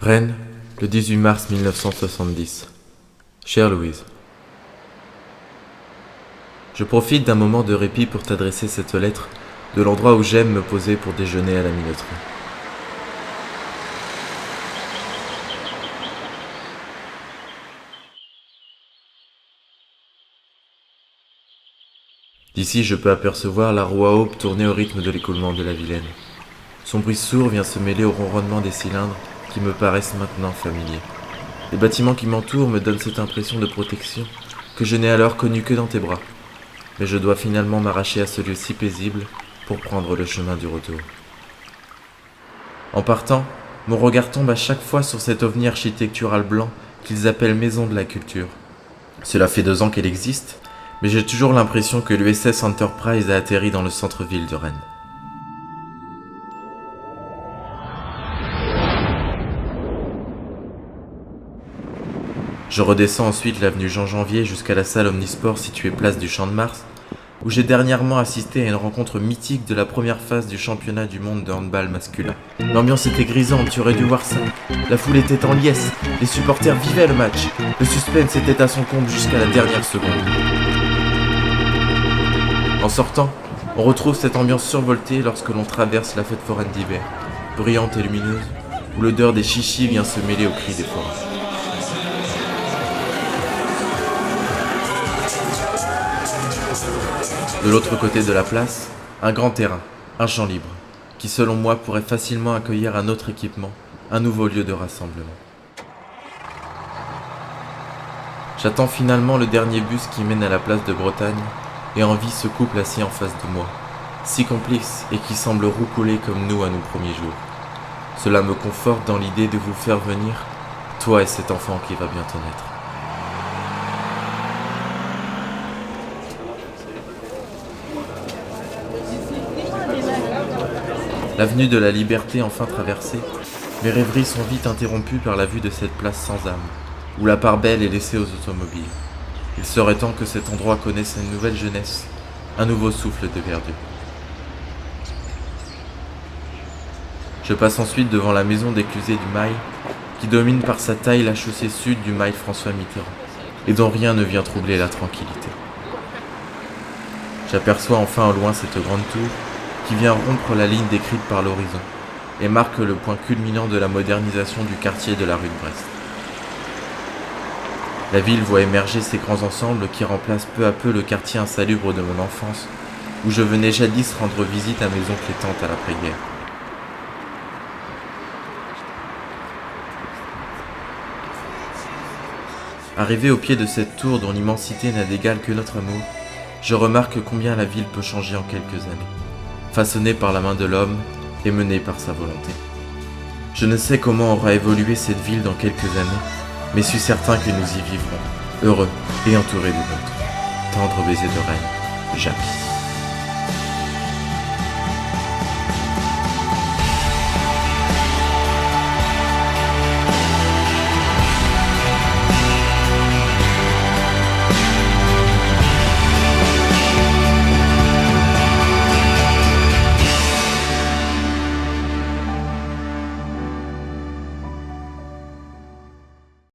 Rennes, le 18 mars 1970. Chère Louise, je profite d'un moment de répit pour t'adresser cette lettre de l'endroit où j'aime me poser pour déjeuner à la minoterie. D'ici, je peux apercevoir la roue à aube tourner au rythme de l'écoulement de la Vilaine. Son bruit sourd vient se mêler au ronronnement des cylindres qui me paraissent maintenant familiers. Les bâtiments qui m'entourent me donnent cette impression de protection que je n'ai alors connue que dans tes bras. Mais je dois finalement m'arracher à ce lieu si paisible pour prendre le chemin du retour. En partant, mon regard tombe à chaque fois sur cet ovni architectural blanc qu'ils appellent Maison de la Culture. Cela fait 2 ans qu'elle existe, mais j'ai toujours l'impression que l'USS Enterprise a atterri dans le centre-ville de Rennes. Je redescends ensuite l'avenue Jean-Janvier jusqu'à la salle Omnisport située place du Champ de Mars, où j'ai dernièrement assisté à une rencontre mythique de la première phase du championnat du monde de handball masculin. L'ambiance était grisante, tu aurais dû voir ça. La foule était en liesse, les supporters vivaient le match. Le suspense était à son comble jusqu'à la dernière seconde. En sortant, on retrouve cette ambiance survoltée lorsque l'on traverse la fête foraine d'hiver, brillante et lumineuse, où l'odeur des chichis vient se mêler aux cris des forêts. De l'autre côté de la place, un grand terrain, un champ libre, qui selon moi pourrait facilement accueillir un autre équipement, un nouveau lieu de rassemblement. J'attends finalement le dernier bus qui mène à la place de Bretagne, et en vie ce couple assis en face de moi, si complice et qui semble roucoulé comme nous à nos premiers jours. Cela me conforte dans l'idée de vous faire venir, toi et cet enfant qui va bientôt naître. L'avenue de la Liberté enfin traversée, mes rêveries sont vite interrompues par la vue de cette place sans âme, où la part belle est laissée aux automobiles. Il serait temps que cet endroit connaisse une nouvelle jeunesse, un nouveau souffle de verdure. Je passe ensuite devant la maison d'éclusée du Mail, qui domine par sa taille la chaussée sud du Mail François Mitterrand, et dont rien ne vient troubler la tranquillité. J'aperçois enfin au loin cette grande tour, qui vient rompre la ligne décrite par l'horizon et marque le point culminant de la modernisation du quartier de la rue de Brest. La ville voit émerger ces grands ensembles qui remplacent peu à peu le quartier insalubre de mon enfance, où je venais jadis rendre visite à mes oncles et tantes à l'après-guerre. Arrivé au pied de cette tour dont l'immensité n'a d'égal que notre amour, je remarque combien la ville peut changer en quelques années, façonnée par la main de l'homme et menée par sa volonté. Je ne sais comment aura évolué cette ville dans quelques années, mais suis certain que nous y vivrons, heureux et entourés de nôtres. Tendre baiser de Rennes, Jacques.